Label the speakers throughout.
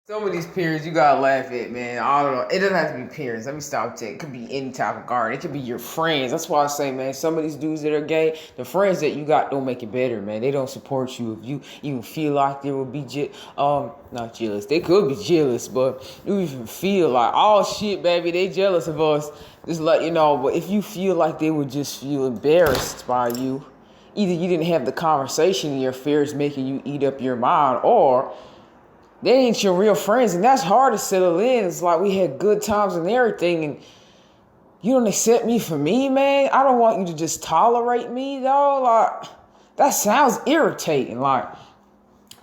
Speaker 1: Some of these parents you gotta laugh at, man. I don't know. It doesn't have to be parents. Let me stop saying. It could be any type of guard. It could be your friends. That's why I say, man, some of these dudes that are gay, the friends that you got don't make it better, man. They don't support you. If you even feel like they would be not jealous. They could be jealous, but you even feel like, oh shit, baby, they jealous of us. Just let you know. But if you feel like they would just feel embarrassed by you, either you didn't have the conversation and your fear is making you eat up your mind, or they ain't your real friends, and that's hard to settle in. It's like we had good times and everything, and you don't accept me for me, man. I don't want you to just tolerate me, though. Like, that sounds irritating. Like,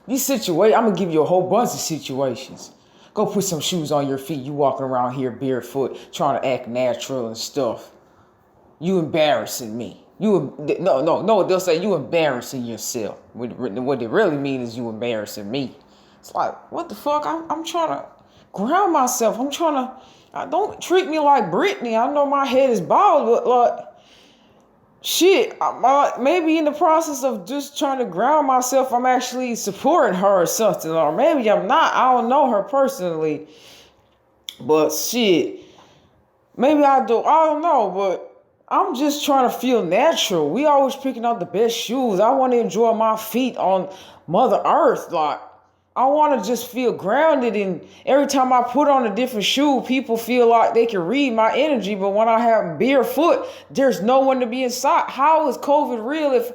Speaker 1: these situations, I'm gonna give you a whole bunch of situations. Go put some shoes on your feet. You walking around here barefoot, trying to act natural and stuff. You embarrassing me. No. They'll say you embarrassing yourself. What they really mean is you embarrassing me. It's like, what the fuck? I'm trying to ground myself. Don't treat me like Britney. I know my head is bald, but like, shit, maybe in the process of just trying to ground myself, I'm actually supporting her or something. Or maybe I'm not. I don't know her personally. But shit, maybe I do. I don't know, but I'm just trying to feel natural. We always picking out the best shoes. I want to enjoy my feet on Mother Earth. Like, I want to just feel grounded, and every time I put on a different shoe, people feel like they can read my energy. But when I have barefoot, there's no one to be inside. How is COVID real if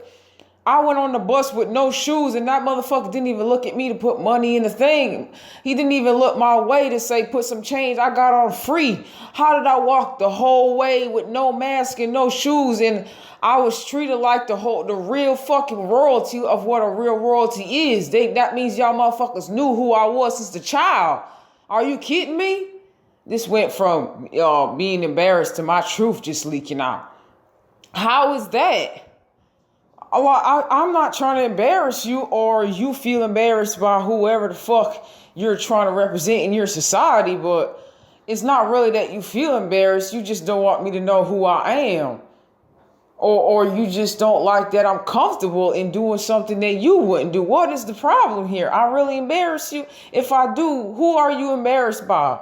Speaker 1: I went on the bus with no shoes and that motherfucker didn't even look at me to put money in the thing? He didn't even look my way to say, put some change. I got on free. How did I walk the whole way with no mask and no shoes? And I was treated like the real fucking royalty of what a real royalty is. That means y'all motherfuckers knew who I was since the child. Are you kidding me? This went from being embarrassed to my truth just leaking out. How is that? I'm not trying to embarrass you, or you feel embarrassed by whoever the fuck you're trying to represent in your society, but it's not really that you feel embarrassed. You just don't want me to know who I am. Or you just don't like that I'm comfortable in doing something that you wouldn't do. What is the problem here? I really embarrass you? If I do, who are you embarrassed by?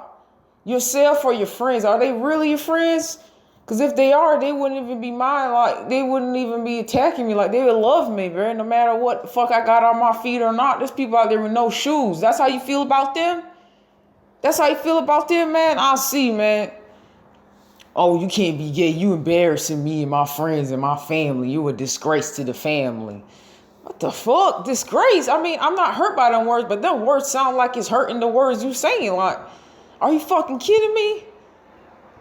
Speaker 1: Yourself or your friends? Are they really your friends? Because if they are, they wouldn't even be mine. Like, they wouldn't even be attacking me. Like, they would love me, bro. No matter what the fuck I got on my feet or not. There's people out there with no shoes. That's how you feel about them? That's how you feel about them, man? I see, man. Oh, you can't be gay. You embarrassing me and my friends and my family. You a disgrace to the family. What the fuck? Disgrace? I mean, I'm not hurt by them words, but them words sound like it's hurting the words you saying. Like, are you fucking kidding me?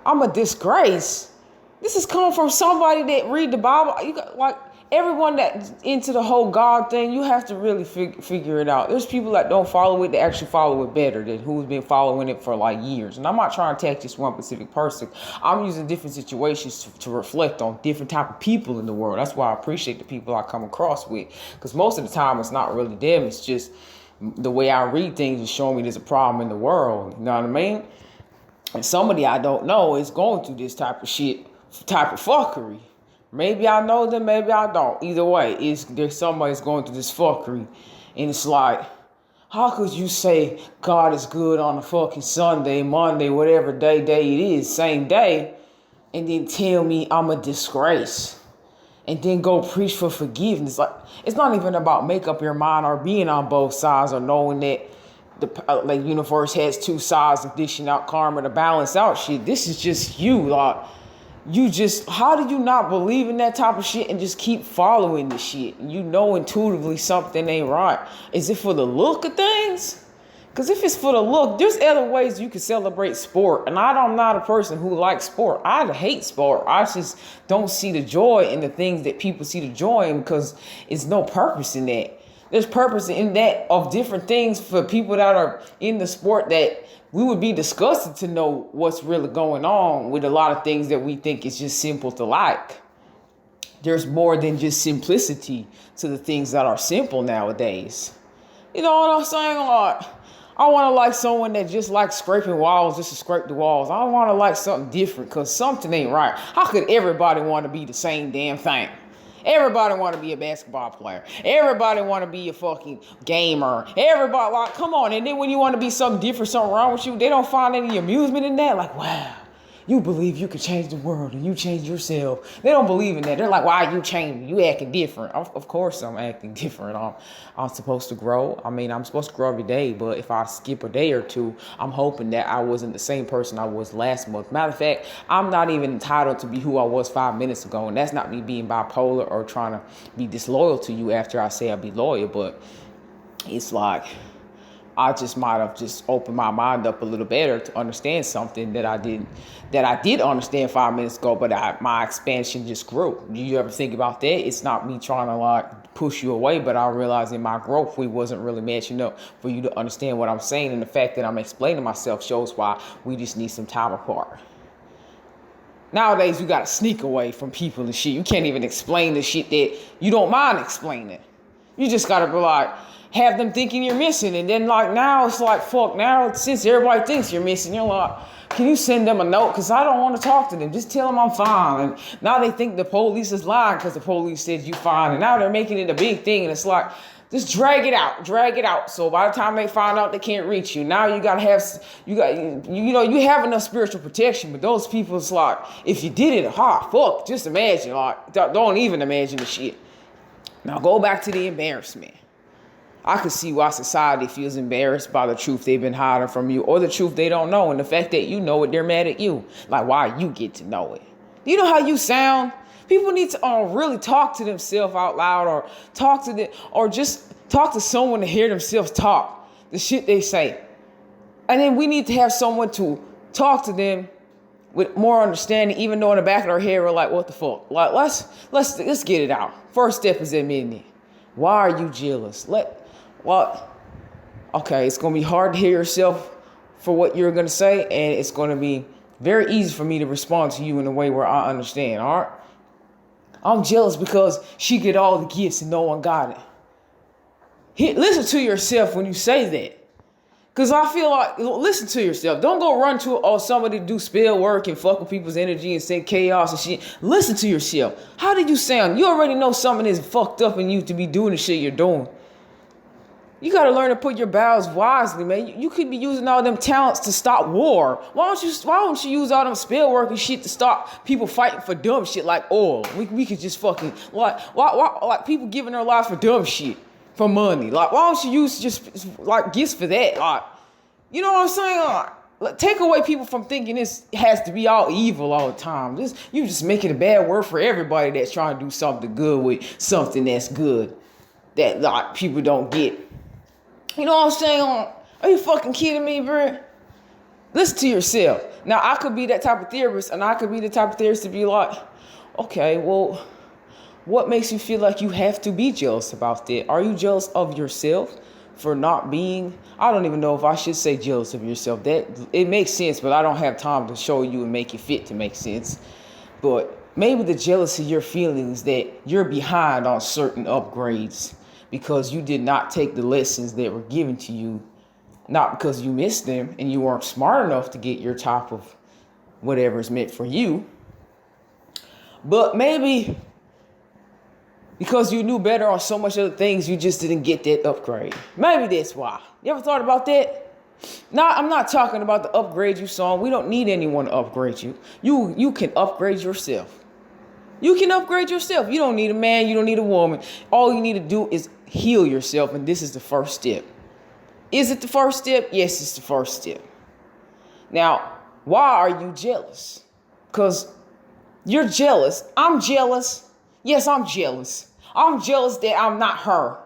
Speaker 1: I'm a disgrace. This is coming from somebody that read the Bible. You got, like, everyone that's into the whole God thing, you have to really figure it out. There's people that don't follow it, that actually follow it better than who's been following it for like years. And I'm not trying to attack just one specific person. I'm using different situations to reflect on different type of people in the world. That's why I appreciate the people I come across with. Because most of the time, it's not really them. It's just the way I read things is showing me there's a problem in the world. You know what I mean? And somebody I don't know is going through this type of shit, type of fuckery. Maybe I know them, maybe I don't. Either way, there's somebody's going through this fuckery. And it's like, how could you say God is good on a fucking Sunday, Monday, whatever day it is, same day, and then tell me I'm a disgrace? And then go preach for forgiveness. Like, it's not even about make up your mind or being on both sides or knowing that the universe has two sides of dishing out karma to balance out shit. This is just you. Like, how do you not believe in that type of shit and just keep following the shit? You know intuitively something ain't right. Is it for the look of things? Because if it's for the look, there's other ways you can celebrate sport. And I'm not a person who likes sport. I hate sport. I just don't see the joy in the things that people see the joy in, because it's no purpose in that. There's purpose in that of different things for people that are in the sport that we would be disgusted to know what's really going on with a lot of things that we think is just simple to like. There's more than just simplicity to the things that are simple nowadays. You know what I'm saying? Like, I want to like someone that just likes scraping walls just to scrape the walls. I want to like something different, because something ain't right. How could everybody want to be the same damn thing? Everybody want to be a basketball player. Everybody want to be a fucking gamer. Everybody, like, come on. And then when you want to be something different, something wrong with you, they don't find any amusement in that. Like, wow, you believe you can change the world and you change yourself. They don't believe in that. They're like, why you changing? You acting different. Of course I'm acting different. I'm supposed to grow. I mean, I'm supposed to grow every day, but if I skip a day or two, I'm hoping that I wasn't the same person I was last month. Matter of fact, I'm not even entitled to be who I was 5 minutes ago, and that's not me being bipolar or trying to be disloyal to you after I say I'll be loyal, but it's like, I just might have just opened my mind up a little better to understand something that I did understand 5 minutes ago, but my expansion just grew. Do you ever think about that? It's not me trying to like push you away, but I realized in my growth, we wasn't really matching up for you to understand what I'm saying. And the fact that I'm explaining myself shows why we just need some time apart. Nowadays, you got to sneak away from people and shit. You can't even explain the shit that you don't mind explaining. You just got to be like, have them thinking you're missing. And then like now it's like, fuck, now since everybody thinks you're missing, you're like, can you send them a note? Because I don't want to talk to them. Just tell them I'm fine. And now they think the police is lying because the police said you fine. And now they're making it a big thing. And it's like, just drag it out. So by the time they find out they can't reach you, now you got you have enough spiritual protection. But those people, it's like, if you did it, fuck, just imagine. Like, don't even imagine the shit. Now go back to the embarrassment. I could see why society feels embarrassed by the truth they've been hiding from you or the truth they don't know. And the fact that you know it, they're mad at you. Like, why you get to know it? Do you know how you sound? People need to really talk to themselves out loud or just talk to someone to hear themselves talk the shit they say. And then we need to have someone to talk to them with more understanding, even though in the back of our head, we're like, what the fuck? Like, let's get it out. First step is admitting it. Why are you jealous? Okay, it's going to be hard to hear yourself for what you're going to say, and it's going to be very easy for me to respond to you in a way where I understand, all right? I'm jealous because she get all the gifts and no one got it. Listen to yourself when you say that. Because I feel like, listen to yourself. Don't go run to somebody to do spell work and fuck with people's energy and say chaos and shit. Listen to yourself. How did you sound? You already know something is fucked up in you to be doing the shit you're doing. You got to learn to put your bowels wisely, man. You could be using all them talents to stop war. Why don't you use all them spell work and shit to stop people fighting for dumb shit like oil? We could just fucking, like people giving their lives for dumb shit, for money. Like, why don't you use just like gifts for that? Like, you know what I'm saying? Like, take away people from thinking this has to be all evil all the time. You just making a bad word for everybody that's trying to do something good with something that's good that like people don't get. You know what I'm saying? Are you fucking kidding me, bro? Listen to yourself. Now, I could be that type of therapist, and I could be the type of therapist to be like, okay, well, what makes you feel like you have to be jealous about that? Are you jealous of yourself for not being, I don't even know if I should say jealous of yourself. That it makes sense, but I don't have time to show you and make it fit to make sense. But maybe the jealousy you're feeling is that you're behind on certain upgrades, because you did not take the lessons that were given to you, not because you missed them and you weren't smart enough to get your top of whatever is meant for you, but maybe because you knew better on so much other things, you just didn't get that upgrade. Maybe that's why. You ever thought about that? Now, I'm not talking about the upgrade you saw. We don't need anyone to upgrade you. You can upgrade yourself. You can upgrade yourself. You don't need a man. You don't need a woman. All you need to do is heal yourself. And this is the first step. Is it the first step? Yes, it's the first step. Now, why are you jealous? Because you're jealous. I'm jealous. Yes, I'm jealous. I'm jealous that I'm not her.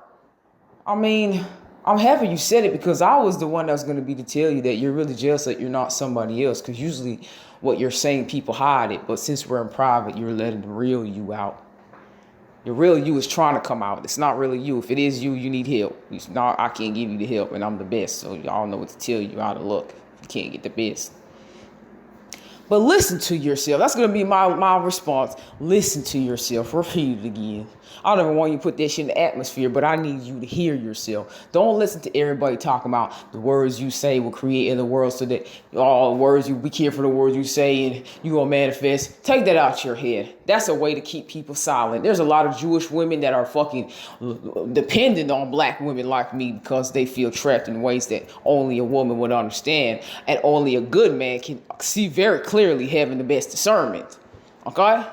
Speaker 1: I mean, I'm happy you said it, because I was the one that was going to be to tell you that you're really jealous that you're not somebody else. Because usually what you're saying, people hide it. But since we're in private, you're letting the real you out. The real you is trying to come out. It's not really you. If it is you, you need help. It's not, I can't give you the help, and I'm the best. So y'all know what to tell you how to look if you can't get the best. But listen to yourself. That's going to be my response. Listen to yourself. Repeat it again. I don't even want you to put that shit in the atmosphere, but I need you to hear yourself. Don't listen to everybody talking about the words you say will create in the world so that all the words you be careful of the words you say and you gonna manifest. Take that out your head. That's a way to keep people silent. There's a lot of Jewish women that are fucking dependent on black women like me because they feel trapped in ways that only a woman would understand and only a good man can see very clearly, having the best discernment. Okay?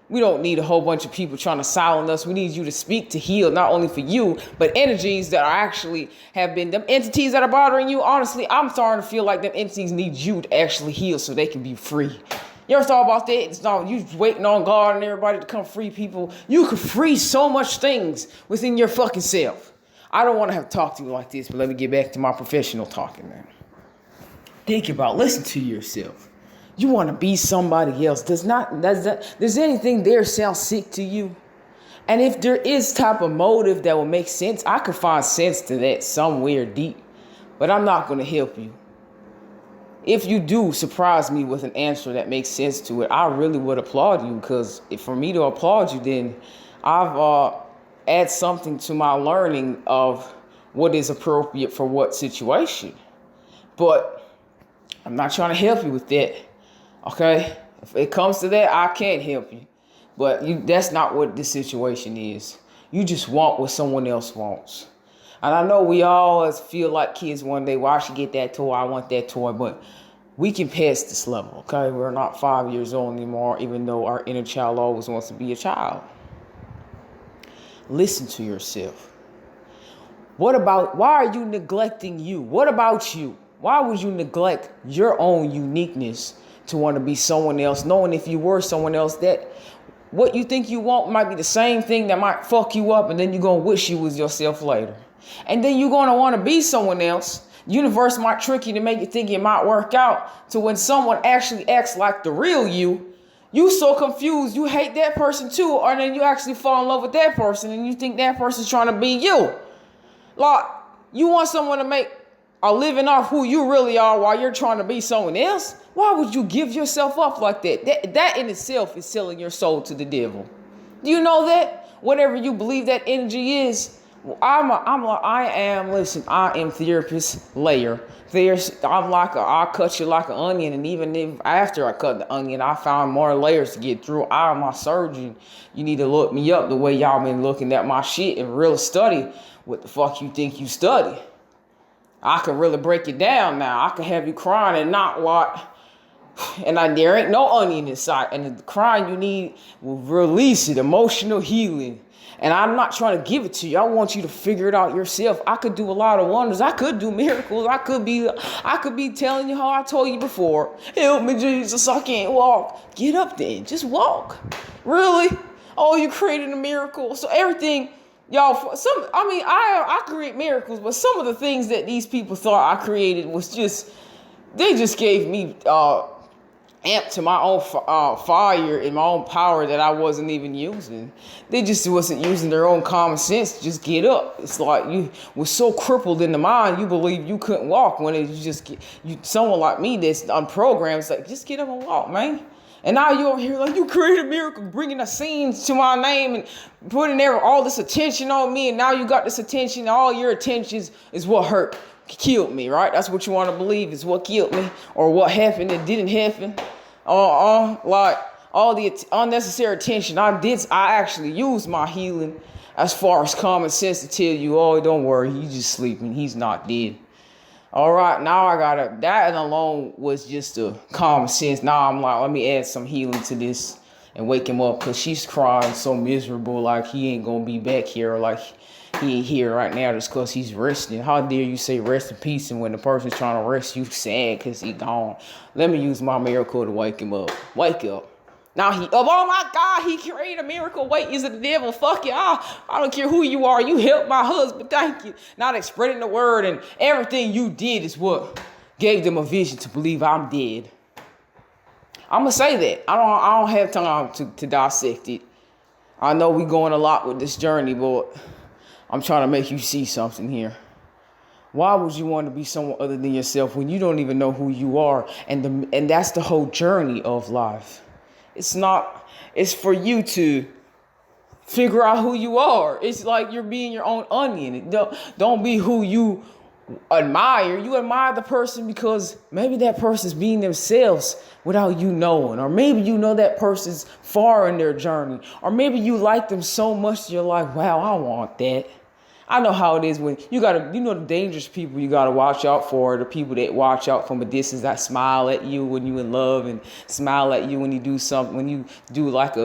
Speaker 1: We don't need a whole bunch of people trying to silence us. We need you to speak to heal, not only for you, but energies that are actually have been, them entities that are bothering you. Honestly, I'm starting to feel like them entities need you to actually heal so they can be free. You ever thought about that? It's not you waiting on God and everybody to come free people. You could free so much things within your fucking self. I don't want to have to talk to you like this, but let me get back to my professional talking, man. Think about, listen to yourself. You want to be somebody else. Does anything there sound sick to you? And if there is type of motive that will make sense, I could find sense to that somewhere deep. But I'm not going to help you. If you do surprise me with an answer that makes sense to it, I really would applaud you, because for me to applaud you, then I've add something to my learning of what is appropriate for what situation. But I'm not trying to help you with that. Okay, if it comes to that, I can't help you. But that's not what this situation is. You just want what someone else wants. And I know we always feel like kids one day, well, I should get that toy, I want that toy. But we can pass this level, okay? We're not 5 years old anymore, even though our inner child always wants to be a child. Listen to yourself. Why are you neglecting you? What about you? Why would you neglect your own uniqueness to want to be someone else, knowing if you were someone else, that what you think you want might be the same thing that might fuck you up, and then you're going to wish you was yourself later. And then you're going to want to be someone else. Universe might trick you to make you think it might work out, to when someone actually acts like the real you so confused, you hate that person too, or then you actually fall in love with that person and you think that person's trying to be you. Like, you want someone to make a living off who you really are while you're trying to be someone else? Why would you give yourself up like that? That in itself is selling your soul to the devil. Do you know that? Whatever you believe that energy is, I am therapist layer. I'll cut you like an onion, and even if after I cut the onion, I found more layers to get through. I'm my surgeon. You need to look me up the way y'all been looking at my shit and really study what the fuck you think you study. I can really break it down now. I can have you crying and not what. And there ain't no onion inside. And the crying you need will release it, emotional healing. And I'm not trying to give it to you. I want you to figure it out yourself. I could do a lot of wonders. I could do miracles. I could be telling you how I told you before. Help me, Jesus, I can't walk. Get up then. Just walk. Really? Oh, you created a miracle. So everything, y'all, I create miracles, but some of the things that these people thought I created was just, they just gave me amp to my own fire and my own power that I wasn't even using. They just wasn't using their own common sense to just get up. It's like you was so crippled in the mind, you believe you couldn't walk, when it just someone like me that's unprogrammed, it's like, just get up and walk, man. And now you're over here like, you created a miracle, bringing the scenes to my name and putting all this attention on me, and now you got this attention, all your attentions is what killed me, right? That's what you want to believe is what killed me, or what happened that didn't happen. Like all the unnecessary attention I actually used my healing as far as common sense to tell you, oh, don't worry, he's just sleeping, he's not dead. All right, now that alone was just a common sense. Now I'm like, let me add some healing to this and wake him up, because she's crying so miserable, like he ain't gonna be back here, like he ain't here right now just because he's resting. How dare you say rest in peace, and when the person's trying to rest, you sad because he gone. Let me use my miracle to wake him up. Wake up. Now he up. Oh my God, he created a miracle. Wait, is it the devil? Fuck you. I don't care who you are. You helped my husband. Thank you. Now they're spreading the word, and everything you did is what gave them a vision to believe I'm dead. I'm gonna say that. I don't have time to dissect it. I know we going a lot with this journey, but I'm trying to make you see something here. Why would you want to be someone other than yourself when you don't even know who you are? And that's the whole journey of life. It's for you to Figure out who you are. It's like you're being your own onion. Don't be who you admire. You admire the person because maybe that person's being themselves without you knowing. Or maybe you know that person's far in their journey. Or maybe you like them so much you're like, wow, I want that. I know how it is when you know the dangerous people you gotta watch out for, the people that watch out from a distance, that smile at you when you in love and smile at you when you do something, when you do like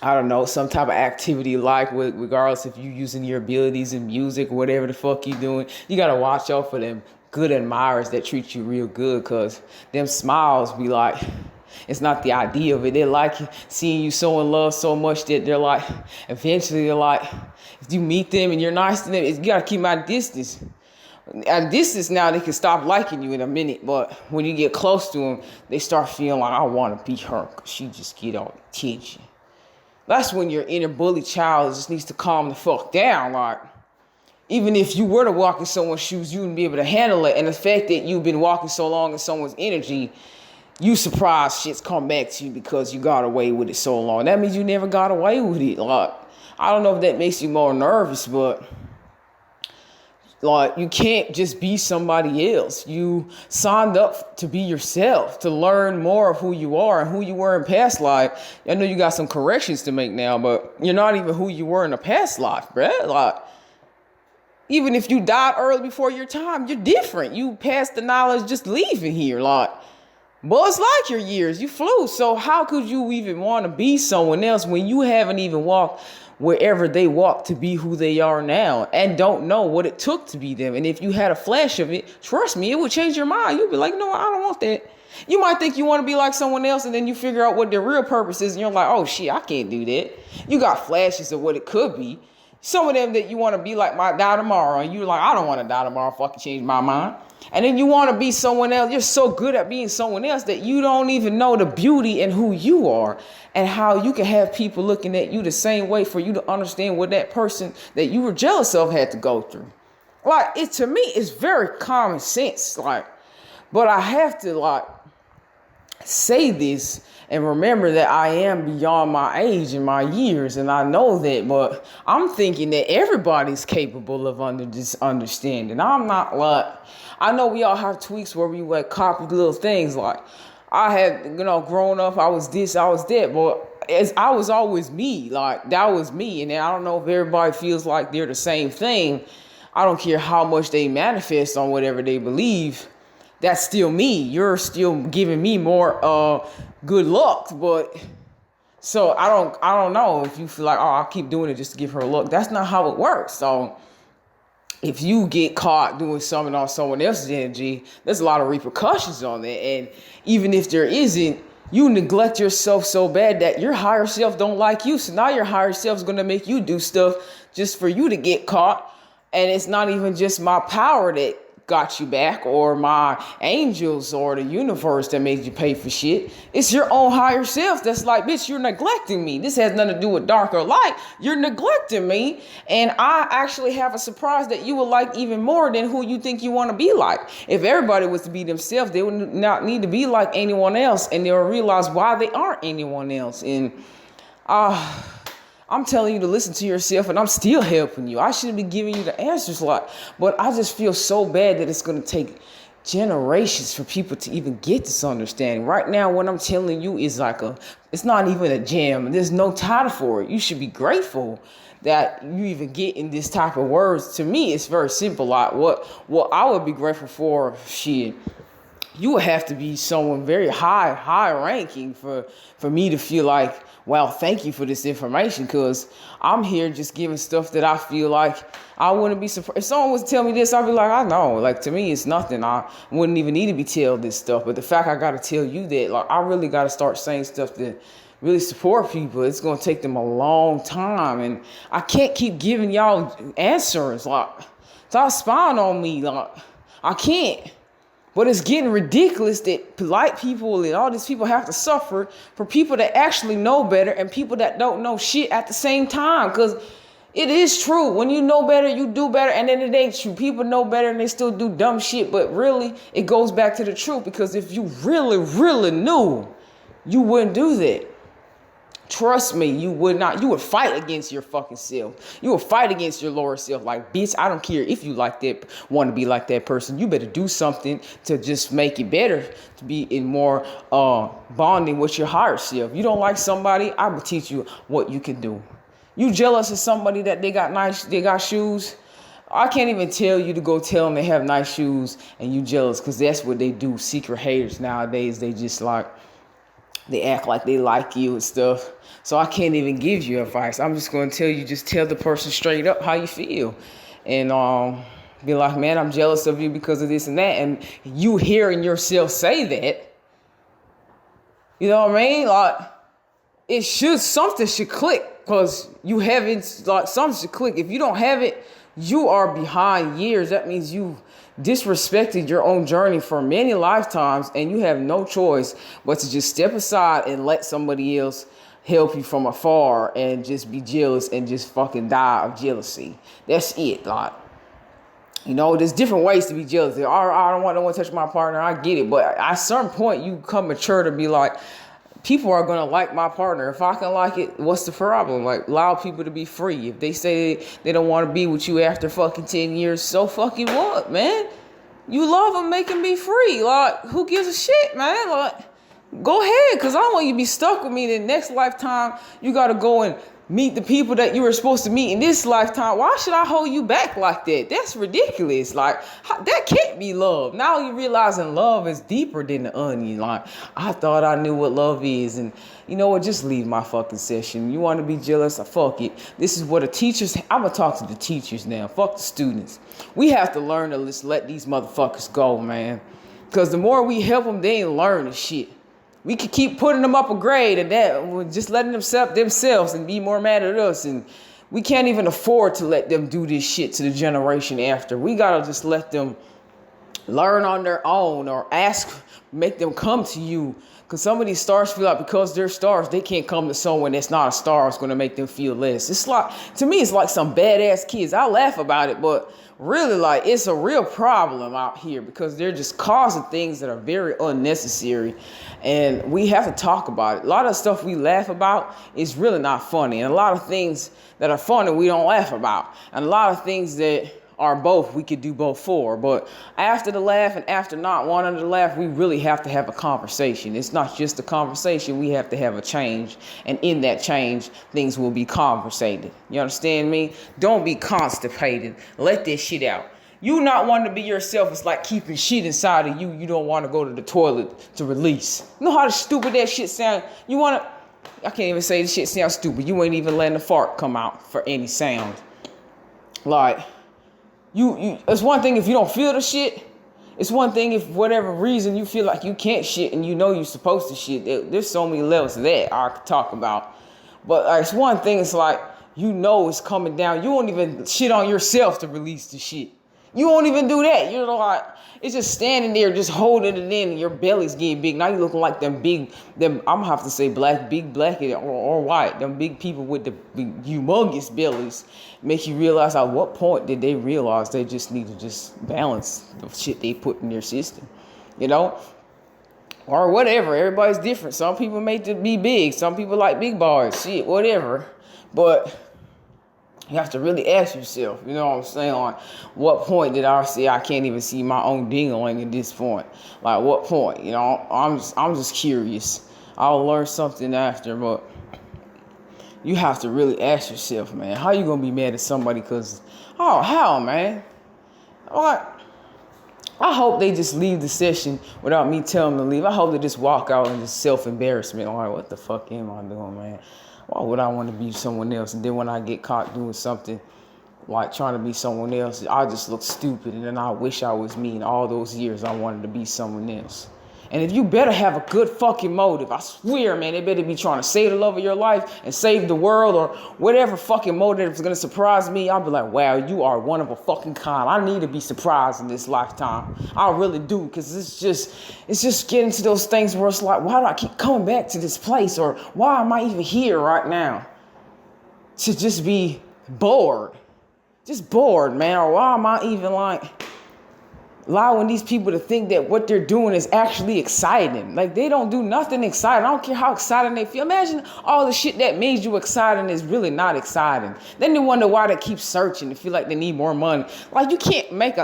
Speaker 1: I don't know, some type of activity like regardless if you're using your abilities in music or whatever the fuck you doing. You gotta watch out for them good admirers that treat you real good, cause them smiles be like, it's not the idea of it. They like seeing you so in love so much that they're like, eventually they're like, if you meet them and you're nice to them, you gotta keep them at a distance. At a distance now, they can stop liking you in a minute, but when you get close to them, they start feeling like, I want to be her, because she just get all the attention. That's when your inner bully child just needs to calm the fuck down. Like, even if you were to walk in someone's shoes, you wouldn't be able to handle it. And the fact that you've been walking so long in someone's energy, you surprised shit's come back to you because you got away with it so long. That means you never got away with it. Like, I don't know if that makes you more nervous, but like, you can't just be somebody else. You signed up to be yourself, to learn more of who you are and who you were in past life. I know you got some corrections to make now, but you're not even who you were in a past life, bruh. Like, even if you died early before your time, you're different. You passed the knowledge just leaving here. Like, but it's like your years. You flew. So how could you even want to be someone else when you haven't even walked wherever they walk to be who they are now and don't know what it took to be them? And if you had a flash of it, trust me, it would change your mind. You'd be like, no, I don't want that. You might think you want to be like someone else, and then you figure out what their real purpose is, and you're like, oh shit, I can't do that. You got flashes of what it could be. Some of them that you want to be like, might die tomorrow, and you're like, I don't want to die tomorrow, fucking change my mind. And then you want to be someone else. You're so good at being someone else that you don't even know the beauty in who you are and how you can have people looking at you the same way for you to understand what that person that you were jealous of had to go through. Like, it to me is very common sense. Like, but I have to like say this and remember that I am beyond my age and my years, and I know that, but I'm thinking that everybody's capable of understanding. I'm not like, I know we all have tweaks where we like copy little things. Like, I had, growing up, I was this, I was that, but I was always me. Like, that was me. And I don't know if everybody feels like they're the same thing. I don't care how much they manifest on whatever they believe. That's still me. You're still giving me more good luck, but so I don't know if you feel like, oh, I'll keep doing it just to give her a look. That's not how it works. So if you get caught doing something on someone else's energy, there's a lot of repercussions on that. And even if there isn't, you neglect yourself so bad that your higher self don't like you. So now your higher self is going to make you do stuff just for you to get caught. And it's not even just my power that got you back, or my angels, or the universe that made you pay for shit. It's your own higher self that's like, bitch, you're neglecting me. This has nothing to do with dark or light. You're neglecting me, and I actually have a surprise that you will like even more than who you think you want to be like. If everybody was to be themselves, they would not need to be like anyone else, and they'll realize why they aren't anyone else. And I'm telling you to listen to yourself, and I'm still helping you. I shouldn't be giving you the answers a lot, but I just feel so bad that it's going to take generations for people to even get this understanding. Right now, what I'm telling you is like it's not even a jam. There's no title for it. You should be grateful that you even get in this type of words. To me, it's very simple. Like, what I would be grateful for, shit, you would have to be someone very high ranking for me to feel like, well, thank you for this information, because I'm here just giving stuff that I feel like I wouldn't be surprised. If someone was to tell me this, I'd be like, I know. Like, to me, it's nothing. I wouldn't even need to be told this stuff. But the fact I got to tell you that, like, I really got to start saying stuff that really support people. It's going to take them a long time. And I can't keep giving y'all answers. Like, stop spying on me. Like, I can't. But it's getting ridiculous that polite people and all these people have to suffer for people that actually know better and people that don't know shit at the same time. Because it is true. When you know better, you do better. And then it ain't true. People know better and they still do dumb shit. But really, it goes back to the truth. Because if you really, really knew, you wouldn't do that. Trust me, you would not. You would fight against your fucking self. You would fight against your lower self. Like, bitch, I don't care if you like that, want to be like that person. You better do something to just make it better, to be in more bonding with your higher self. You don't like somebody, I will teach you what you can do. You jealous of somebody that they got shoes? I can't even tell you to go tell them they have nice shoes and you jealous, because that's what they do. Secret haters nowadays, they just like, they act like they like you and stuff. So I can't even give you advice. I'm just going to tell you, just tell the person straight up how you feel. And be like, man, I'm jealous of you because of this and that. And you hearing yourself say that, you know what I mean? Like, something should click, because you haven't, like, something should click. If you don't have it, you are behind years. That means you disrespected your own journey for many lifetimes, and you have no choice but to just step aside and let somebody else help you from afar and just be jealous and just fucking die of jealousy. That's it. Like, you know, there's different ways to be jealous. I don't want no one to touch my partner. I get it. But at a certain point, you come mature to be like, people are going to like my partner. If I can like it, what's the problem? Like, allow people to be free. If they say they don't want to be with you after fucking 10 years, so fucking what, man? You love them, make them be free. Like, who gives a shit, man? Like, go ahead, because I don't want you to be stuck with me. The next lifetime, you got to go and meet the people that you were supposed to meet in this lifetime. Why should I hold you back like that? That's ridiculous. Like, that can't be love. Now you realizing love is deeper than the onion. Like, I thought I knew what love is. And you know what? Just leave my fucking session. You want to be jealous? Fuck it. This is what I'm going to talk to the teachers now. Fuck the students. We have to learn to just let these motherfuckers go, man. Because the more we help them, they ain't learning shit. We could keep putting them up a grade, and that we're just letting them accept themselves and be more mad at us. And we can't even afford to let them do this shit to the generation after. We got to just let them learn on their own, or make them come to you. Because some of these stars feel like because they're stars, they can't come to someone that's not a star. It's going to make them feel less. It's like, to me, it's like some badass kids. I laugh about it, but really, like, it's a real problem out here, because they're just causing things that are very unnecessary. And we have to talk about it. A lot of stuff we laugh about is really not funny. And a lot of things that are funny, we don't laugh about. And a lot of things that are both, we could do both for. But after the laugh and after not wanting to laugh, we really have to have a conversation. It's not just a conversation. We have to have a change. And in that change, things will be conversated. You understand me? Don't be constipated. Let this shit out. You not wanting to be yourself is like keeping shit inside of you. You don't want to go to the toilet to release. You know how stupid that shit sound? I can't even say this shit sounds stupid. You ain't even letting the fart come out for any sound. Like, it's one thing if you don't feel the shit. It's one thing if for whatever reason you feel like you can't shit and you know you're supposed to shit. There's so many levels of that I could talk about. But it's one thing, it's like, you know it's coming down. You won't even shit on yourself to release the shit. You won't even do that. You're like, it's just standing there, just holding it in, and your belly's getting big. Now you're looking like them, I'm gonna have to say big black or white. Them big people with the big, humongous bellies make you realize at what point did they realize they just need to just balance the shit they put in their system, you know? Or whatever. Everybody's different. Some people make it be big. Some people like big bars, shit, whatever. But you have to really ask yourself, you know what I'm saying? Like, what point did I say I can't even see my own ding-a-ling at this point? Like, what point? You know, I'm just curious. I'll learn something after, but you have to really ask yourself, man, how you gonna be mad at somebody? Cause, how, man? Like, I hope they just leave the session without me telling them to leave. I hope they just walk out in just self-embarrassment. Like, what the fuck am I doing, man? Why would I want to be someone else? And then when I get caught doing something like trying to be someone else, I just look stupid. And then I wish I was me. And all those years I wanted to be someone else. And if you better have a good fucking motive, I swear, man, they better be trying to save the love of your life and save the world or whatever fucking motive is going to surprise me. I'll be like, wow, you are one of a fucking kind. I need to be surprised in this lifetime. I really do, because it's just getting to those things where it's like, why do I keep coming back to this place? Or why am I even here right now? To just be bored. Just bored, man. Or why am I even like... allowing these people to think that what they're doing is actually exciting. Like, they don't do nothing exciting. I don't care how exciting they feel. Imagine all the shit that made you exciting is really not exciting. Then they wonder why they keep searching and feel like they need more money. Like, you can't make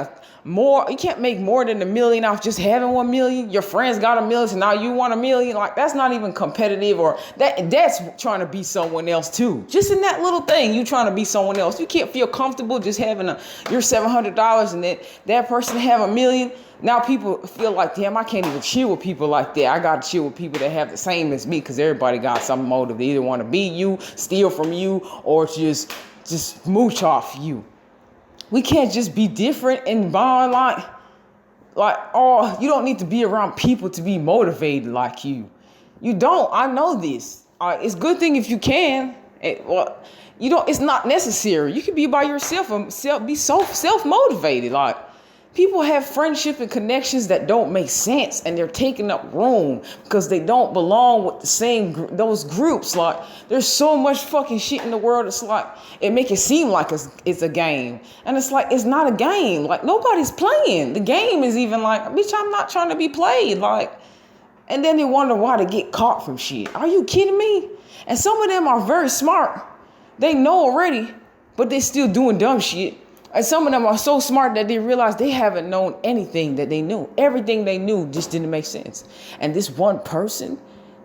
Speaker 1: more than $1 million off just having 1 million. Your friends got 1 million, so now you want 1 million. Like, that's not even competitive, or that's trying to be someone else too. Just in that little thing, you trying to be someone else. You can't feel comfortable just having your $700 and that person have 1 million. Now people feel like, damn, I can't even chill with people like that. I got to chill with people that have the same as me, because everybody got some motive. They either want to beat you, steal from you, or just mooch off you. We can't just be different and bond you don't need to be around people to be motivated like you. You don't. I know this. It's a good thing if you can. It's not necessary. You can be by yourself and be self-motivated. Like, people have friendships and connections that don't make sense, and they're taking up room because they don't belong with those groups. Like, there's so much fucking shit in the world. It's like, it make it seem like it's a game, and it's like, it's not a game. Like, nobody's playing. The game is even like, bitch, I'm not trying to be played. Like, and then they wonder why they get caught from shit. Are you kidding me? And some of them are very smart. They know already, but they still doing dumb shit. And some of them are so smart that they realize they haven't known anything that they knew. Everything they knew just didn't make sense. And this one person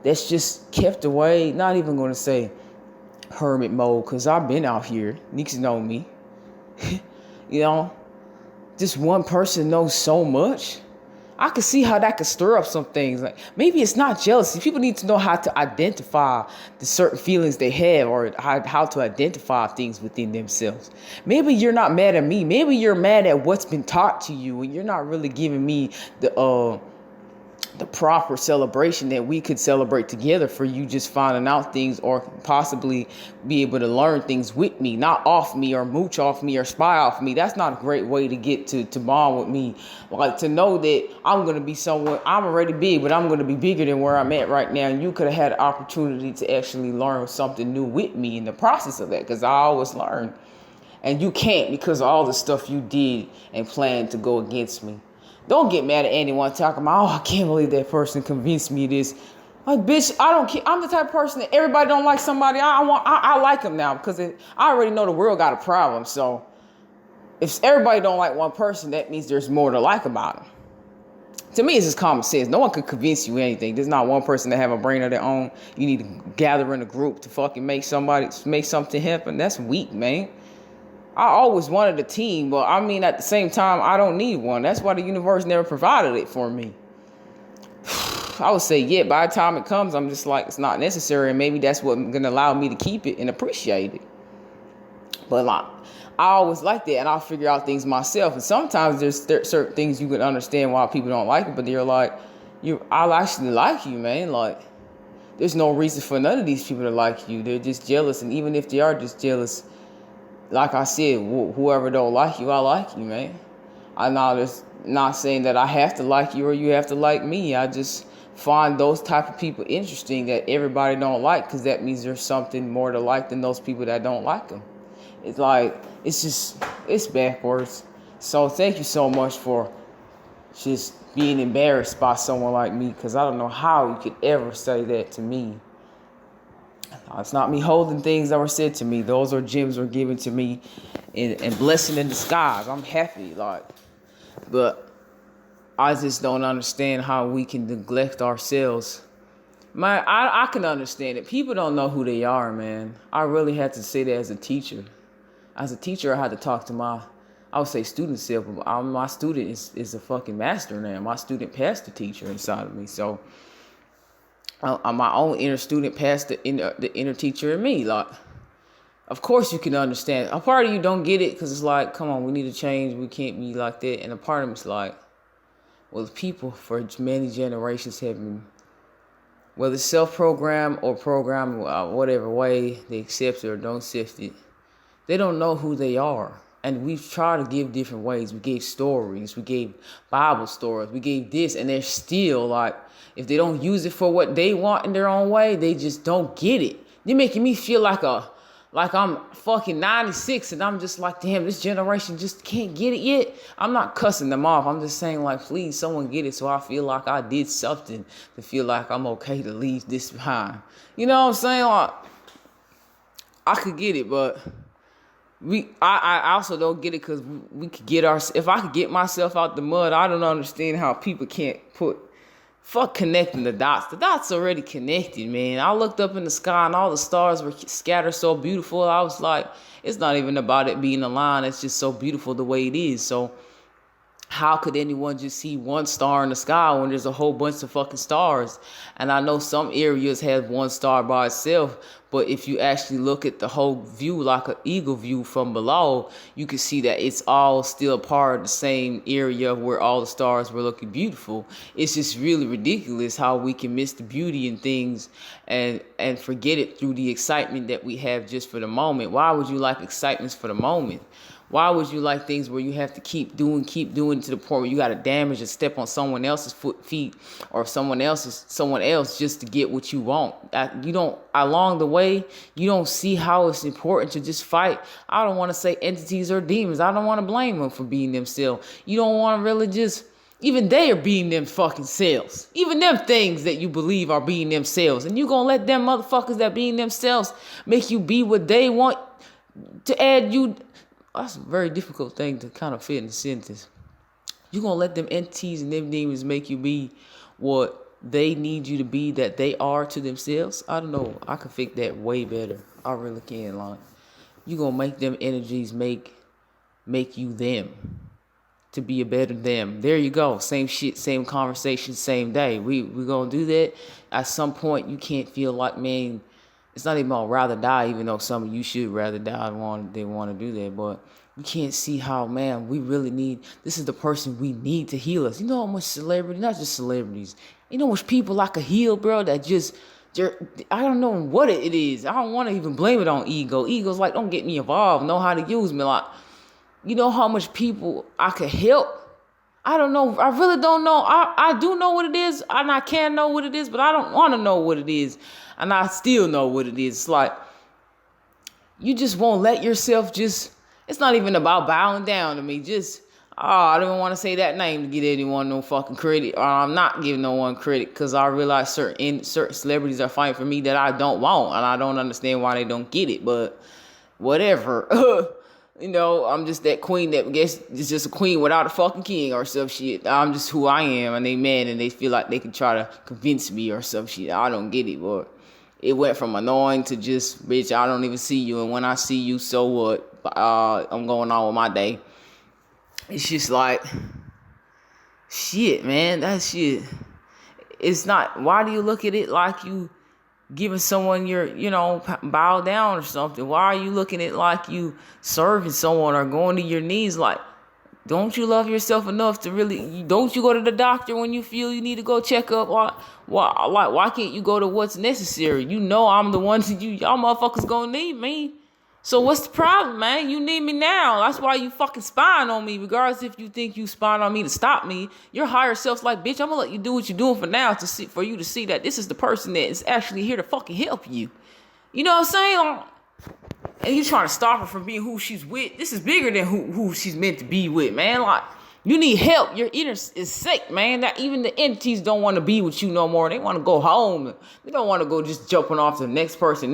Speaker 1: that's just kept away, not even going to say hermit mode, because I've been out here. Niggas know me. This one person knows so much. I could see how that could stir up some things. Like, maybe it's not jealousy. People need to know how to identify the certain feelings they have, or how to identify things within themselves. Maybe you're not mad at me. Maybe you're mad at what's been taught to you, and you're not really giving me the proper celebration that we could celebrate together, for you just finding out things, or possibly be able to learn things with me, not off me, or mooch off me, or spy off me. That's not a great way to get to bond with me. Like, to know that I'm going to be someone, I'm already big, but I'm going to be bigger than where I'm at right now. And you could have had an opportunity to actually learn something new with me in the process of that, because I always learn. And you can't, because of all the stuff you did and planned to go against me. Don't get mad at anyone talking about, I can't believe that person convinced me this. Like, bitch, I don't care. I'm the type of person that everybody don't like somebody. I like them now, because I already know the world got a problem. So if everybody don't like one person, that means there's more to like about them. To me, it's just common sense. No one could convince you anything. There's not one person that have a brain of their own. You need to gather in a group to fucking make something happen. That's weak, man. I always wanted a team, but I mean, at the same time, I don't need one. That's why the universe never provided it for me. I would say, yeah, by the time it comes, I'm just like, it's not necessary. And maybe that's what's going to allow me to keep it and appreciate it. But like, I always like that, and I'll figure out things myself. And sometimes there's certain things you can understand why people don't like it, but they're like, I'll actually like you, man. Like, there's no reason for none of these people to like you. They're just jealous. And even if they are just jealous, like I said, whoever don't like you, I like you, man. I'm not saying that I have to like you or you have to like me. I just find those type of people interesting that everybody don't like, because that means there's something more to like than those people that don't like them. It's like, it's backwards. So thank you so much for just being embarrassed by someone like me, because I don't know how you could ever say that to me. It's not me holding things that were said to me. Those are gems were given to me and blessing in disguise. I'm happy, but I just don't understand how we can neglect ourselves. Man, I can understand it. People don't know who they are, man. I really had to say that as a teacher. As a teacher, I had to talk to I would say student self, but my student is a fucking master now. My student passed the teacher inside of me. So I'm my own inner student past the inner teacher in me. Like, of course you can understand. A part of you don't get it, because it's like, come on, we need to change. We can't be like that. And a part of me is like, well, people for many generations have been, whether self-programmed or programmed whatever way they accept it or don't accept it, they don't know who they are. And we've tried to give different ways. We gave stories. We gave Bible stories. We gave this. And they're still like, if they don't use it for what they want in their own way, they just don't get it. They're making me feel like like I'm fucking 96 and I'm just like, damn, this generation just can't get it yet. I'm not cussing them off. I'm just saying, like, please, someone get it so I feel like I did something to feel like I'm okay to leave this behind. You know what I'm saying? Like, I could get it, but I also don't get it because we could get if I could get myself out the mud, I don't understand how people can't fuck connecting the dots. The dots already connected, man. I looked up in the sky and all the stars were scattered so beautiful. I was like, it's not even about it being a line. It's just so beautiful the way it is. So how could anyone just see one star in the sky when there's a whole bunch of fucking stars? And I know some areas have one star by itself, but if you actually look at the whole view, like an eagle view from below, you can see that it's all still part of the same area where all the stars were looking beautiful. It's just really ridiculous how we can miss the beauty in things and forget it through the excitement that we have just for the moment. Why would you like excitements for the moment? Why would you like things where you have to keep doing to the point where you got to damage and step on someone else's feet or someone else just to get what you want? Along the way, you don't see how it's important to just fight. I don't want to say entities or demons. I don't want to blame them for being themselves. You don't want to really just, even they are being them fucking selves. Even them things that you believe are being themselves. And you gonna let them motherfuckers that being themselves make you be what they want to add you. That's a very difficult thing to kind of fit in a sentence. You're going to let them entities and them demons make you be what they need you to be, that they are to themselves? I don't know. I can think that way better. I really can. Like, you're going to make them energies make you them, to be a better them. There you go. Same shit, same conversation, same day. We're going to do that. At some point, you can't feel like, man, it's not even I'd rather die, even though some of you should rather die they want to do that. But you can't see how, man, we really this is the person we need to heal us. You know how much celebrity, not just celebrities, you know how much people I could heal, bro, that just, I don't know what it is. I don't want to even blame it on ego. Ego's like, don't get me involved, know how to use me. Like, you know how much people I could help? I don't know. I really don't know. I do know what it is, and I can know what it is, but I don't want to know what it is. And I still know what it is. It's like, you just won't let yourself it's not even about bowing down to me. I don't even want to say that name to get anyone no fucking credit. I'm not giving no one credit because I realize certain celebrities are fighting for me that I don't want. And I don't understand why they don't get it, but whatever. You know, I'm just that queen that gets is just a queen without a fucking king or some shit. I'm just who I am, and they mad and they feel like they can try to convince me or some shit. I don't get it, but it went from annoying to just, bitch, I don't even see you, and when I see you, so what? I'm going on with my day. It's just like, shit, man, that shit. It's not, why do you look at it like you giving someone your, bow down or something? Why are you looking at it like you serving someone or going to your knees? Like, don't you love yourself enough to really, don't you go to the doctor when you feel you need to go check up? Why can't you go to what's necessary? You know I'm the one that y'all motherfuckers gonna need me. So what's the problem, man? You need me now. That's why you fucking spying on me. Regardless if you think you spying on me to stop me, your higher self's like, bitch, I'm gonna let you do what you're doing for now for you to see that this is the person that is actually here to fucking help you. You know what I'm saying? And you trying to stop her from being who she's with. This is bigger than who she's meant to be with, man. Like, you need help. Your inner is sick, man. That even the entities don't want to be with you no more. They want to go home. They don't want to go just jumping off to the next person.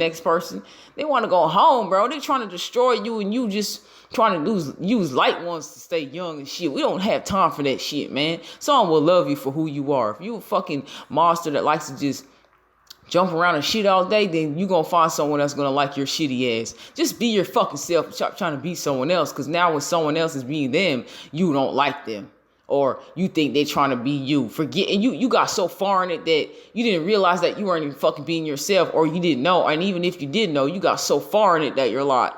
Speaker 1: They want to go home, bro. They trying to destroy you, and you just trying to use light ones to stay young and shit. We don't have time for that shit, man. Someone will love you for who you are. If you a fucking monster that likes to just jump around and shit all day, then you gonna find someone that's gonna like your shitty ass. Just be your fucking self. Stop trying to be someone else, because now when someone else is being them, you don't like them, or you think they're trying to be you. Forgetting you got so far in it that you didn't realize that you weren't even fucking being yourself, or you didn't know. And even if you did know, you got so far in it that you're like,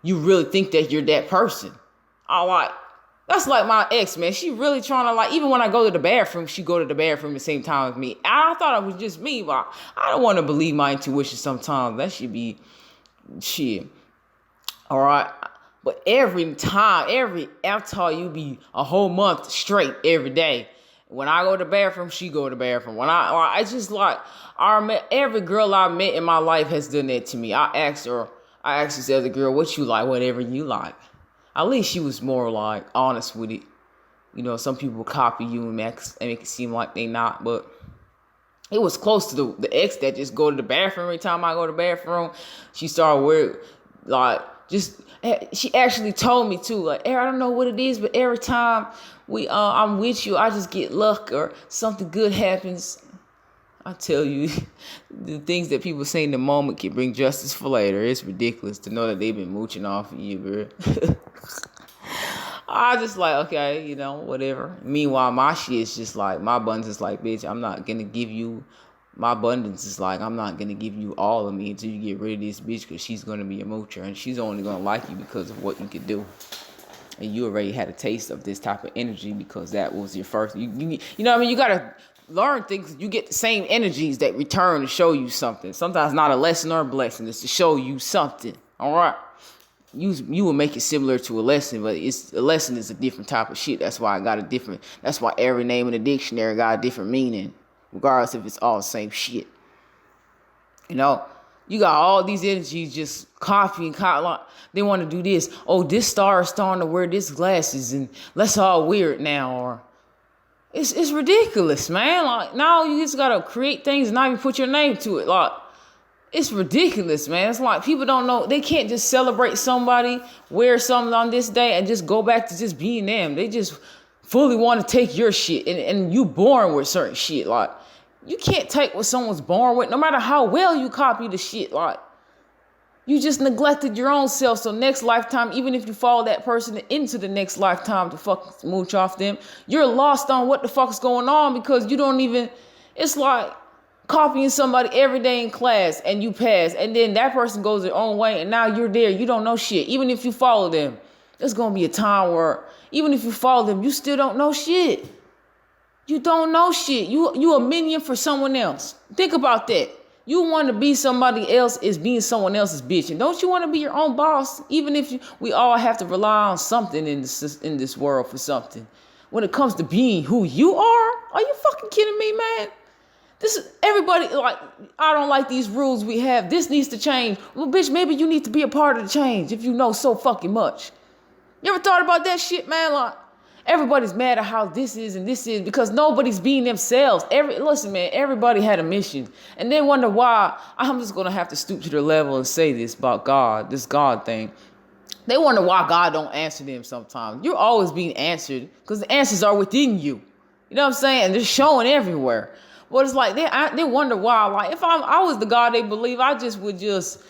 Speaker 1: you really think that you're that person. That's like my ex, man. She really trying to, like, even when I go to the bathroom, she go to the bathroom the same time with me. I thought it was just me, but I don't want to believe my intuition sometimes. That should be shit. All right. But every time, after you be a whole month straight every day. When I go to the bathroom, she go to the bathroom. It's just like, every girl I met in my life has done that to me. I asked her, I actually said to the girl, what you like, whatever you like. At least she was more like honest with it. You know, some people copy you and make it seem like they not, but it was close to the ex that just go to the bathroom every time I go to the bathroom. She started wearing, like, just, she actually told me too, like, I don't know what it is, but every time I'm with you, I just get luck or something good happens. I tell you, the things that people say in the moment can bring justice for later. It's ridiculous to know that they've been mooching off of you, bro. I just like, okay, you know, whatever. Meanwhile, my shit is just like, my abundance is like, bitch, I'm not going to give you, my abundance is like, I'm not going to give you all of me until you get rid of this bitch, because she's going to be a moocher, and she's only going to like you because of what you can do. And you already had a taste of this type of energy because that was your first, you know what I mean? You got to learn things. You get the same energies that return to show you something. Sometimes not a lesson or a blessing. It's to show you something. All right. You will make it similar to a lesson, but a lesson is a different type of shit. That's why that's why every name in the dictionary got a different meaning, regardless if it's all the same shit. You know, you got all these energies just copying. They want to do this. Oh, this star is starting to wear this glasses, and let's all wear it now. Or it's ridiculous, man. Like, now you just gotta create things and not even put your name to it. Like, it's ridiculous, man. It's like people don't know. They can't just celebrate somebody, wear something on this day, and just go back to just being them. They just fully want to take your shit, and you born with certain shit. Like, you can't take what someone's born with, no matter how well you copy the shit. Like, you just neglected your own self. So next lifetime, even if you follow that person into the next lifetime to fuck mooch off them, you're lost on what the fuck's going on, because you don't even, it's like copying somebody every day in class and you pass, and then that person goes their own way, and now you're there. You don't know shit. Even if you follow them, there's going to be a time where even if you follow them, you still don't know shit. You don't know shit. You a minion for someone else. Think about that. You want to be somebody else is being someone else's bitch. And don't you want to be your own boss? Even if we all have to rely on something in this world for something. When it comes to being who you are you fucking kidding me, man? This is everybody, like, I don't like these rules we have. This needs to change. Well, bitch, maybe you need to be a part of the change if you know so fucking much. You ever thought about that shit, man? Like, everybody's mad at how this is and this is because nobody's being themselves. Listen, man, everybody had a mission. And they wonder why. I'm just going to have to stoop to their level and say this about God, this God thing. They wonder why God don't answer them sometimes. You're always being answered because the answers are within you. You know what I'm saying? And they're showing everywhere. But it's like they wonder why. Like, if I was the God they believe, I just would just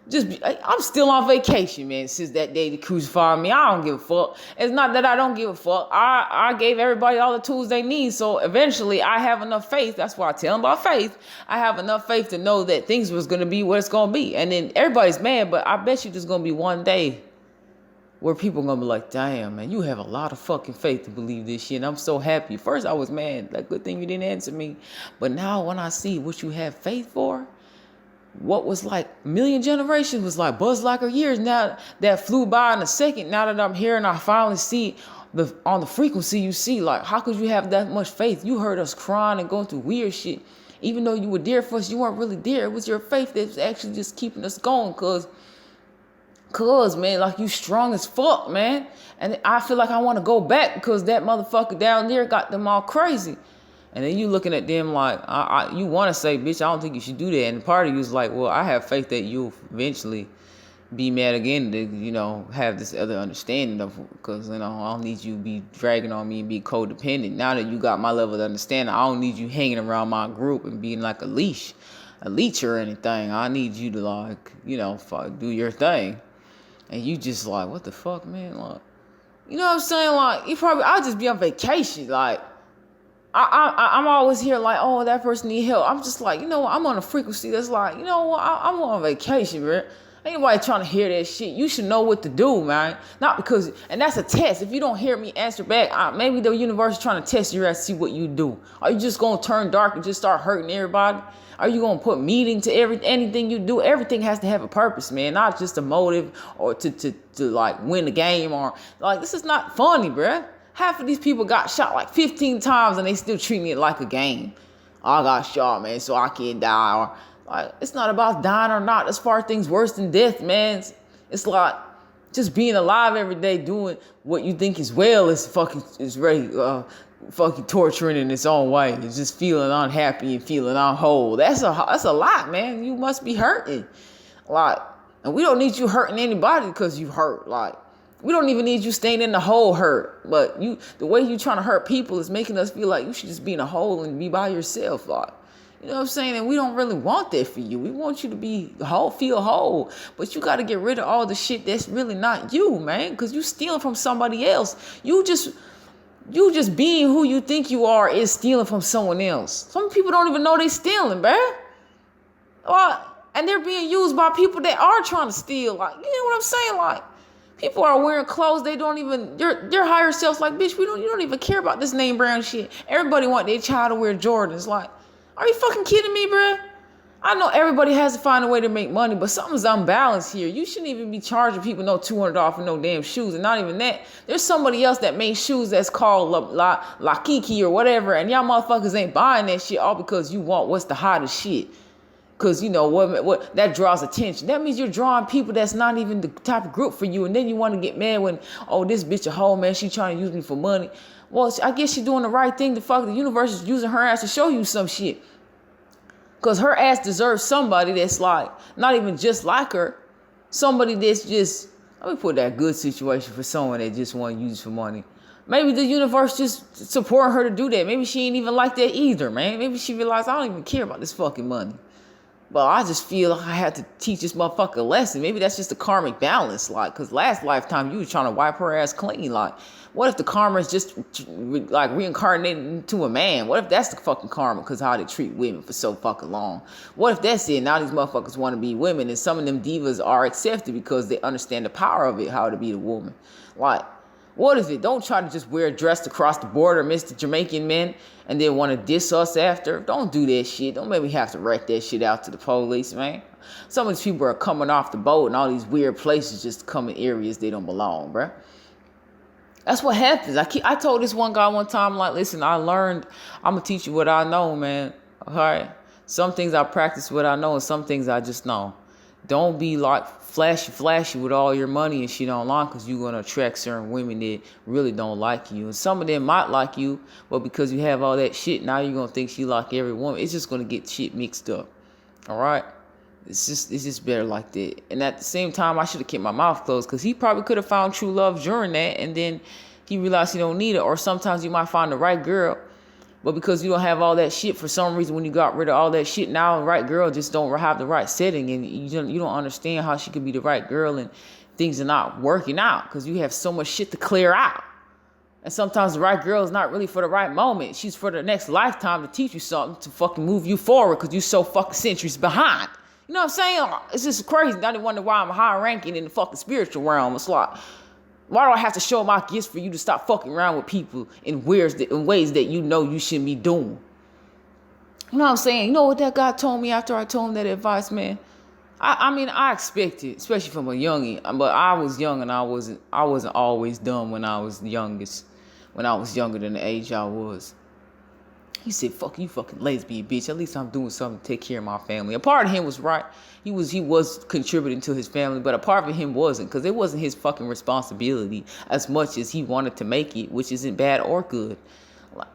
Speaker 1: be, I'm still on vacation, man, since that day they crucified me. I don't give a fuck. It's not that I don't give a fuck. I gave everybody all the tools they need. So eventually I have enough faith. That's why I tell them about faith. I have enough faith to know that things was going to be what it's going to be. And then everybody's mad, but I bet you there's going to be one day where people are going to be like, damn, man, you have a lot of fucking faith to believe this shit. And I'm so happy. First, I was mad. Like, good thing you didn't answer me. But now when I see what you have faith for, what was like a million generations was like Buzz Lightyear years. Now that flew by in a second. Now that I'm here and I finally see on the frequency you see, like, how could you have that much faith? You heard us crying and going through weird shit. Even though you were there for us, you weren't really there. It was your faith that was actually just keeping us going. Cause, man, like, you strong as fuck, man. And I feel like I want to go back because that motherfucker down there got them all crazy. And then you looking at them like, you want to say, bitch, I don't think you should do that. And part of you is like, well, I have faith that you'll eventually be mad again to, you know, have this other understanding of, because, you know, I don't need you to be dragging on me and be codependent. Now that you got my level of understanding, I don't need you hanging around my group and being like a leech or anything. I need you to, like, you know, do your thing. And you just like, what the fuck, man? Like, you know what I'm saying? Like, I'll just be on vacation. Like, I'm always here like, oh, that person need help. I'm just like, you know what? I'm on a frequency that's like, you know what? I'm on vacation, bro. Ain't nobody trying to hear that shit. You should know what to do, man. Not because, and that's a test. If you don't hear me answer back, maybe the universe is trying to test you and see what you do. Are you just going to turn dark and just start hurting everybody? Are you going to put meaning to anything you do? Everything has to have a purpose, man. Not just a motive or to like win the game or like, this is not funny, bruh. Half of these people got shot like 15 times and they still treating it like a game. I got shot, man, so I can't die. Or Like, it's not about dying or not. As far as things worse than death, man. It's like just being alive every day, doing what you think is well is very fucking torturing in its own way. It's just feeling unhappy and feeling unwhole. That's a lot, man. You must be hurting. Like, and we don't need you hurting anybody because you hurt. Like, we don't even need you staying in the hole hurt. But the way you trying to hurt people is making us feel like you should just be in a hole and be by yourself. Like, you know what I'm saying? And we don't really want that for you. We want you to be whole, feel whole. But you got to get rid of all the shit that's really not you, man. Because you stealing from somebody else. You just being who you think you are is stealing from someone else. Some people don't even know they stealing, bruh. And they're being used by people that are trying to steal. Like, you know what I'm saying? Like, people are wearing clothes they don't even, their higher selves like, bitch, you don't even care about this name brand shit. Everybody want their child to wear Jordans. Like, are you fucking kidding me, bruh? I know everybody has to find a way to make money, but something's unbalanced here. You shouldn't even be charging people no $200 for no damn shoes. And not even that. There's somebody else that made shoes that's called La Kiki or whatever, and y'all motherfuckers ain't buying that shit all because you want what's the hottest shit. Because, you know, what that draws attention. That means you're drawing people that's not even the type of group for you. And then you want to get mad when, oh, this bitch a hoe, man. She trying to use me for money. Well, I guess she's doing the right thing. The universe is using her ass to show you some shit. Because her ass deserves somebody that's like, not even just like her. Somebody that's just, let me put that good situation for someone that just want to use for money. Maybe the universe just supporting her to do that. Maybe she ain't even like that either, man. Maybe she realized I don't even care about this fucking money. But I just feel like I had to teach this motherfucker a lesson. Maybe that's just a karmic balance. Like, because last lifetime you was trying to wipe her ass clean. Like, what if the karma is just like reincarnated into a man? What if that's the fucking karma because how they treat women for so fucking long? What if that's it? Now these motherfuckers want to be women, and some of them divas are accepted because they understand the power of it, how to be the woman. Like, what is it? Don't try to just wear a dress across the border, Mr. Jamaican men, and then want to diss us after. Don't do that shit. Don't make me have to wreck that shit out to the police, man. Some of these people are coming off the boat and all these weird places just come in areas they don't belong, bruh. That's what happens. I told this one guy one time, like, listen, I learned, I'm going to teach you what I know, man. All right? Some things I practice what I know, and some things I just know. Don't be like flashy with all your money and shit online, because you're going to attract certain women that really don't like you. And some of them might like you, but because you have all that shit, now you're going to think she like every woman. It's just going to get shit mixed up. All right? It's just better like that. And at the same time, I should have kept my mouth closed, because he probably could have found true love during that, and then he realized he don't need it. Or sometimes you might find the right girl, but because you don't have all that shit, for some reason, when you got rid of all that shit, now the right girl just don't have the right setting, and you don't understand how she could be the right girl, and things are not working out because you have so much shit to clear out. And sometimes the right girl is not really for the right moment. She's for the next lifetime to teach you something, to fucking move you forward, because you're so fucking centuries behind. You know what I'm saying? It's just crazy. Now they wonder why I'm high ranking in the fucking spiritual realm. It's like, why do I have to show my gifts for you to stop fucking around with people in ways that you know you shouldn't be doing? You know what I'm saying? You know what that guy told me after I told him that advice, man? I mean, I expected, especially from a youngin', but I was young and I wasn't always dumb when I was younger than the age I was. He said, fuck you, fucking lesbian bitch. At least I'm doing something to take care of my family. A part of him was right. He was contributing to his family, but a part of him wasn't, because it wasn't his fucking responsibility as much as he wanted to make it, which isn't bad or good.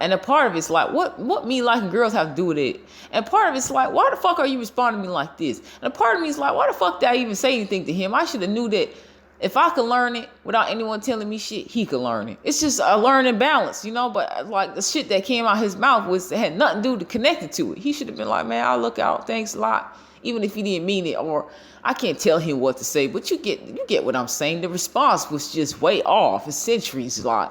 Speaker 1: And a part of it's like, what me liking girls have to do with it? And part of it's like, why the fuck are you responding to me like this? And a part of me is like, why the fuck did I even say anything to him? I should have knew that if I could learn it without anyone telling me shit, he could learn it. It's just a learning balance, you know? But like the shit that came out his mouth had nothing to do to connect it to it. He should have been like, man, I'll look out. Thanks a lot. Even if he didn't mean it, or I can't tell him what to say, but you get what I'm saying. The response was just way off. It's centuries, like,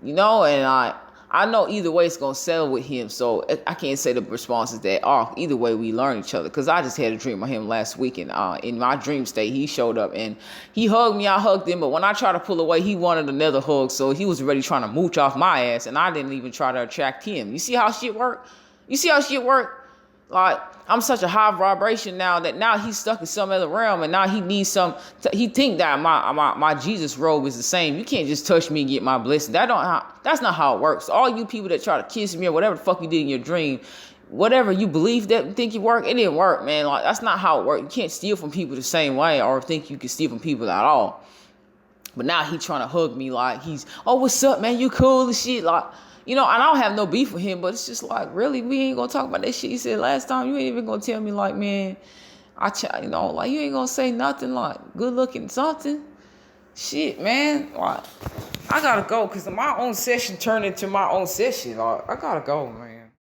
Speaker 1: you know, and I know either way it's going to settle with him, so I can't say the response is that off. Either way, we learn each other, because I just had a dream of him last week, and in my dream state, he showed up, and he hugged me, I hugged him, but when I tried to pull away, he wanted another hug, so he was already trying to mooch off my ass, and I didn't even try to attract him. You see how shit work? Like, I'm such a high vibration now that now he's stuck in some other realm, and now he needs he think that my Jesus robe is the same. You can't just touch me and get my blessing. That's not how it works. All you people that try to kiss me or whatever the fuck you did in your dream, whatever you believe that think you work, it didn't work, man. Like, that's not how it works. You can't steal from people the same way or think you can steal from people at all. But now he trying to hug me like oh, what's up, man? You cool and shit. Like, and I don't have no beef with him, but it's just like, really, we ain't gonna talk about that shit he said last time. You ain't even gonna tell me like, man, like, you ain't gonna say nothing like good looking something. Shit, man. Like, I gotta go because my own session turned into my own session. Like, I gotta go, man.